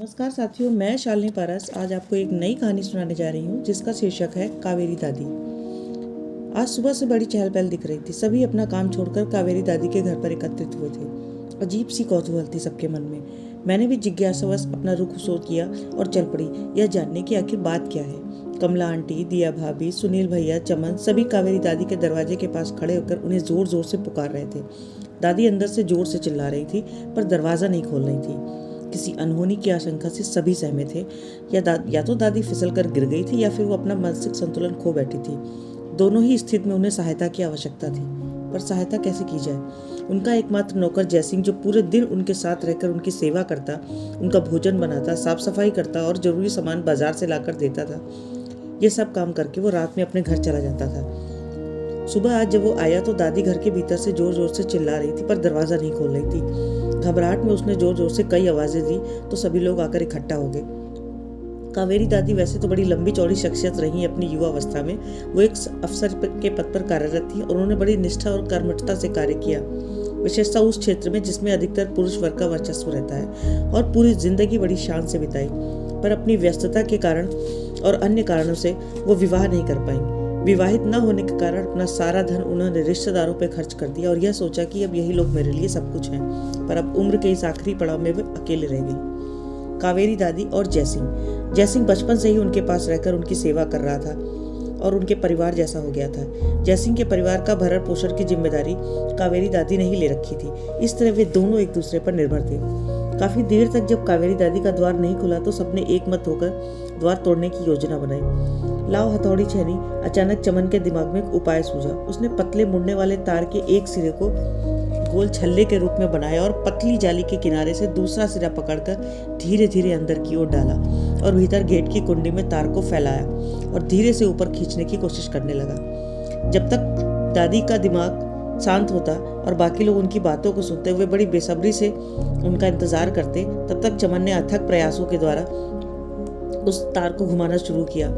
नमस्कार साथियों, मैं शालिनी पारस आज आपको एक नई कहानी सुनाने जा रही हूँ जिसका शीर्षक है कावेरी दादी। आज सुबह से बड़ी चहल पहल दिख रही थी। सभी अपना काम छोड़कर कावेरी दादी के घर पर एकत्रित हुए थे। अजीब सी कौतूहल थी सबके मन में। मैंने भी जिज्ञासावश अपना रुख सोच किया और चल पड़ी यह जानने की आखिर बात क्या है। कमला आंटी, दिया भाभी, सुनील भैया, चमन सभी कावेरी दादी के दरवाजे के पास खड़े होकर उन्हें जोर जोर से पुकार रहे थे। दादी अंदर से जोर से चिल्ला रही थी पर दरवाजा नहीं खोल रही थी। किसी अनहोनी की आशंका से सभी सहमे थे। या तो दादी फिसल कर गिर गई थी या फिर वो अपना मानसिक संतुलन खो बैठी थी। दोनों ही स्थिति में उन्हें सहायता की आवश्यकता थी, पर सहायता कैसे की जाए। उनका एकमात्र नौकर जयसिंह, जो पूरे दिन उनके साथ रहकर उनकी सेवा करता, उनका भोजन बनाता, साफ सफाई करता और जरूरी सामान बाजार से लाकर देता था, ये सब काम करके वो रात में अपने घर चला जाता था। सुबह आज जब वो आया तो दादी घर के भीतर से जोर जोर से चिल्ला रही थी पर दरवाजा नहीं खोल रही थी। घबराहट में उसने जोर जोर से कई आवाजें दी तो सभी लोग आकर इकट्ठा हो गए। कावेरी दादी वैसे तो बड़ी लंबी चौड़ी शख्सियत रही अपनी युवा अवस्था में। वो एक अफसर के पद पर कार्यरत थी और उन्होंने बड़ी निष्ठा और कर्मठता से कार्य किया, विशेषता उस क्षेत्र में जिसमें अधिकतर पुरुष वर्ग का वर्चस्व रहता है, और पूरी जिंदगी बड़ी शान से बिताई। पर अपनी व्यस्तता के कारण और अन्य कारणों से वो विवाह नहीं कर पाई। विवाहित न होने के कारण अपना सारा धन उन्होंने रिश्तेदारों पर खर्च कर दिया और यह सोचा कि अब यही लोग मेरे लिए सब कुछ हैं। पर अब उम्र के इस आखिरी पड़ाव में वे अकेले रह गई। कावेरी दादी और जयसिंह बचपन से ही उनके पास रहकर उनकी सेवा कर रहा था और उनके परिवार जैसा हो गया था। जयसिंह के परिवार का भरण पोषण की जिम्मेदारी कावेरी दादी ने ही ले रखी थी। इस तरह वे दोनों एक दूसरे पर निर्भर थे। काफी देर तक जब कावेरी दादी का द्वार नहीं खुला तो सबने एक मत होकर द्वार तोड़ने की योजना बनाई। लाव हथौड़ी छेनी। अचानक चमन के दिमाग में एक उपाय सूझा। उसने पतले मुड़ने वाले तार के एक सिरे को गोल छल्ले के रूप में बनाया और पतली जाली के किनारे से दूसरा सिरा पकड़कर धीरे धीरे अंदर की ओर डाला और भीतर गेट की कुंडी में तार को फैलाया और धीरे से ऊपर खींचने की कोशिश करने लगा। जब तक दादी का दिमाग शांत होता और बाकी लोग उनकी बातों को सुनते हुए बड़ी बेसब्री से उनका इंतजार करते, तब तक चमन ने अथक प्रयासों के द्वारा उस तार को घुमाना शुरू किया।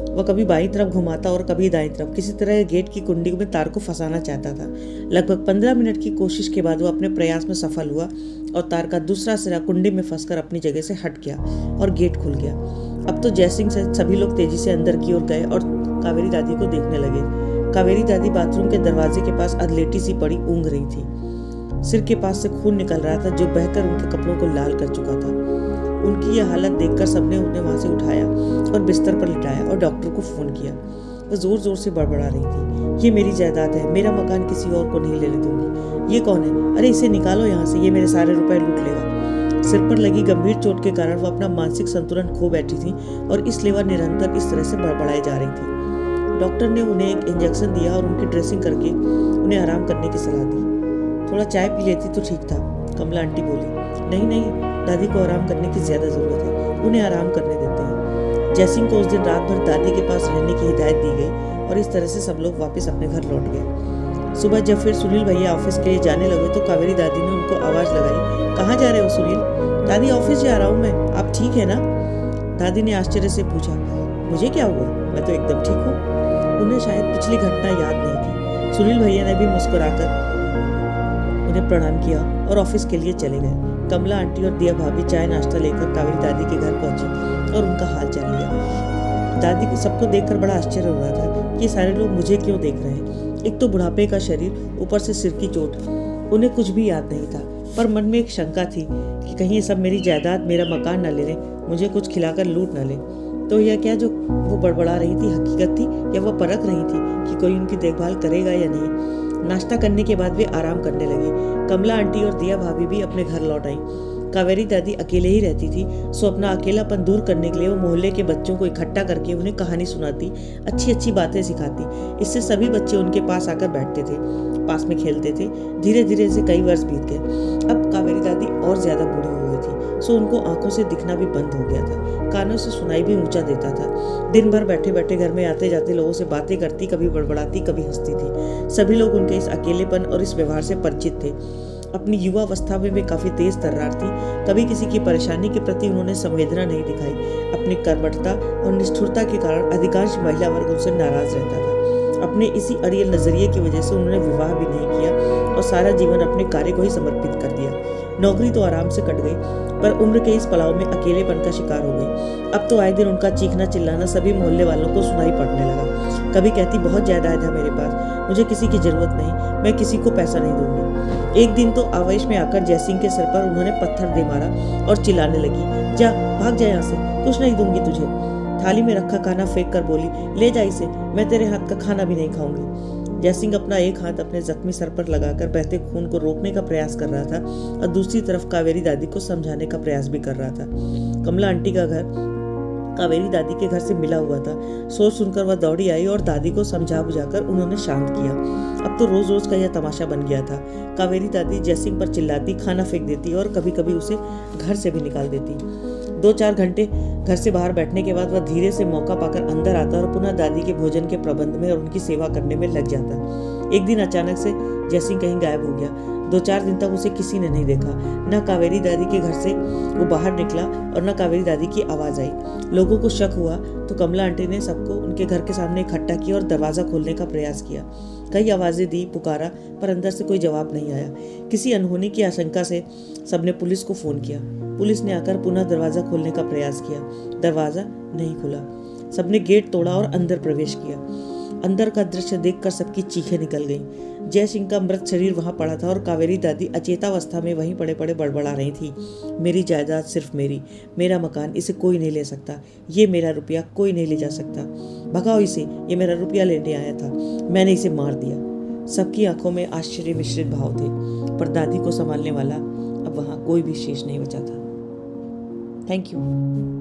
वह कभी बाईं तरफ घुमाता और कभी दाईं तरफ। किसी तरह गेट की कुंडी में तार को फंसाना चाहता था। लगभग 15 मिनट की कोशिश के बाद वो अपने प्रयास में सफल हुआ और तार का दूसरा सिरा कुंडी में फंसकर अपनी जगह से हट गया और गेट खुल गया। अब तो जयसिंह से सभी लोग तेजी से अंदर की ओर गए और कावेरी दादी को देखने लगे। कावेरी दादी बाथरूम के दरवाजे के पास अधलेटी सी पड़ी ऊँघ रही थी। सिर के पास से खून निकल रहा था जो बहकर उनके कपड़ों को लाल कर चुका था। उनकी यह हालत देखकर सबने उन्हें वहां से उठाया और बिस्तर पर लिटाया और डॉक्टर को फोन किया। वो जोर जोर से बड़बड़ा रही थी, ये मेरी जायदाद है, मेरा मकान किसी और को नहीं लेने दूंगी। ये कौन है? अरे इसे निकालो यहाँ से, ये मेरे सारे रुपए लूट लेगा। सिर पर लगी गंभीर चोट के कारण वो अपना मानसिक संतुलन खो बैठी थी और इसलिए निरंतर इस तरह से बड़बड़ाई जा रही थी। डॉक्टर ने उन्हें एक इंजेक्शन दिया और उनकी ड्रेसिंग करके उन्हें आराम करने की सलाह दी। थोड़ा चाय पी लेती तो ठीक था, कमला आंटी बोली। नहीं, दादी को आराम करने की ज्यादा जरूरत है, उन्हें आराम करने देते हैं। जयसिंह को उस दिन रात भर दादी के पास रहने की हिदायत दी गई और इस तरह से सब लोग वापस अपने घर लौट गए। सुबह जब फिर सुनील भैया ऑफिस के लिए जाने लगे तो कावेरी दादी ने उनको आवाज लगाई, कहाँ जा रहे हो सुनील? दादी ऑफिस जा रहा हूँ मैं, आप ठीक है ना? दादी ने आश्चर्य से पूछा, मुझे क्या हुआ? मैं तो एकदम ठीक हूँ। उन्हें शायद पिछली घटना याद नहीं थी। सुनील भैया ने भी मुस्कुराकर उन्हें प्रणाम किया और ऑफिस के लिए चले गए। कमला आंटी और दिया भाभी चाय नाश्ता लेकर कावेरी दादी के घर पहुंची और उनका हाल चाल लिया। दादी को सबको देखकर बड़ा आश्चर्य हो रहा था कि सारे लोग मुझे क्यों देख रहे हैं। एक तो बुढ़ापे का शरीर, ऊपर से सिर की चोट। उन्हें कुछ भी याद नहीं था, पर मन में एक शंका थी कि कहीं ये सब मेरी जायदाद, मेरा मकान न ले लें, मुझे कुछ खिलाकर लूट न ले। तो यह क्या जो वो बड़बड़ा रही थी हकीकत थी या वह परख रही थी कि कोई उनकी देखभाल करेगा या नहीं। नाश्ता करने के बाद वे आराम करने लगे। कमला आंटी और दिया भाभी भी अपने घर लौट आई। कावेरी दादी अकेले ही रहती थी, सो अपना अकेलापन दूर करने के लिए वो मोहल्ले के बच्चों को इकट्ठा करके उन्हें कहानी सुनाती, अच्छी अच्छी बातें सिखाती। इससे सभी बच्चे उनके पास आकर बैठते थे, पास में खेलते थे। धीरे धीरे से कई वर्ष बीत गए। अब कावेरी दादी और ज्यादा बूढ़ी हो गई थी, सो उनको आंखों से दिखना भी बंद हो गया था, कानों से सुनाई भी ऊंचा देता था। दिन भर बैठे बैठे घर में आते जाते लोगों से बातें करती, कभी बड़बड़ाती, कभी हंसती थी। सभी लोग उनके इस अकेलेपन और इस व्यवहार से परिचित थे। अपनी युवा अवस्था में वे काफी तेज तर्रार थी। कभी किसी की परेशानी के प्रति उन्होंने संवेदना नहीं दिखाई। अपनी कर्मठता और निष्ठुरता के कारण अधिकांश महिला वर्ग उनसे नाराज रहता था। अपने इसी अड़ियल नजरिए की वजह से उन्होंने विवाह भी नहीं किया और सारा जीवन अपने कार्य को ही समर्पित कर दिया। नौकरी तो आराम से कट गई, पर उम्र के इस पड़ाव में अकेलेपन का शिकार हो गई। अब तो आए दिन उनका चीखना चिल्लाना सभी मोहल्ले वालों को सुनाई पड़ने लगा। कभी कहती बहुत जायदाद है मेरे पास, मुझे किसी की जरूरत नहीं, मैं किसी को पैसा नहीं दूंगी। एक दिन तो आवेश में आकर जयसिंह के सिर पर उन्होंने पत्थर दे मारा और चिल्लाने लगी, जा भाग जा यहाँ से, कुछ नहीं दूंगी तुझे। थाली में रखा खाना फेंक कर बोली, ले जा इसे, मैं तेरे हाथ का खाना भी नहीं खाऊंगी। जयसिंह अपना एक हाथ अपने जख्मी सर पर लगाकर बहते खून को रोकने का प्रयास कर रहा था और दूसरी तरफ कावेरी दादी को समझाने का प्रयास भी कर रहा था। कमला आंटी का घर कावेरी दादी के घर से मिला हुआ था। सोच सुनकर वह दौड़ी आई और दादी को समझा बुझाकर उन्होंने शांत किया। अब तो रोज रोज का यह तमाशा बन गया था। कावेरी दादी जयसिंह पर चिल्लाती, खाना फेंक देती और कभी कभी उसे घर से भी निकाल देती। 2-4 घंटे घर से बाहर बैठने के बाद वह धीरे से मौका पाकर अंदर आता और पुनः दादी के भोजन के प्रबंध में और उनकी सेवा करने में लग जाता। एक दिन अचानक से जयसिंह कहीं गायब हो गया। 2-4 दिन तक उसे किसी ने नहीं देखा। न कावेरी दादी के घर से वो बाहर निकला और न कावेरी दादी की आवाज आई। लोगों को शक हुआ तो कमला आंटी ने सबको उनके घर के सामने इकट्ठा किया और दरवाजा खोलने का प्रयास किया। कई आवाजें दी, पुकारा, पर अंदर से कोई जवाब नहीं आया। किसी अनहोनी की आशंका से सबने पुलिस को फोन किया। पुलिस ने आकर पुनः दरवाजा खोलने का प्रयास किया। दरवाजा नहीं खुला। सबने गेट तोड़ा और अंदर प्रवेश किया। अंदर का दृश्य देखकर सबकी चीखें निकल गईं। जयसिंह का मृत शरीर वहां पड़ा था और कावेरी दादी अचेतावस्था में वहीं पड़े पड़े बड़बड़ा रही थी, मेरी जायदाद सिर्फ मेरी, मेरा मकान इसे कोई नहीं ले सकता, ये मेरा रुपया कोई नहीं ले जा सकता, भगाओ इसे, ये मेरा रुपया लेने आया था, मैंने इसे मार दिया। सबकी आंखों में आश्चर्य मिश्रित भाव थे, पर दादी को संभालने वाला अब वहां कोई भी शेष नहीं बचा था। Thank you.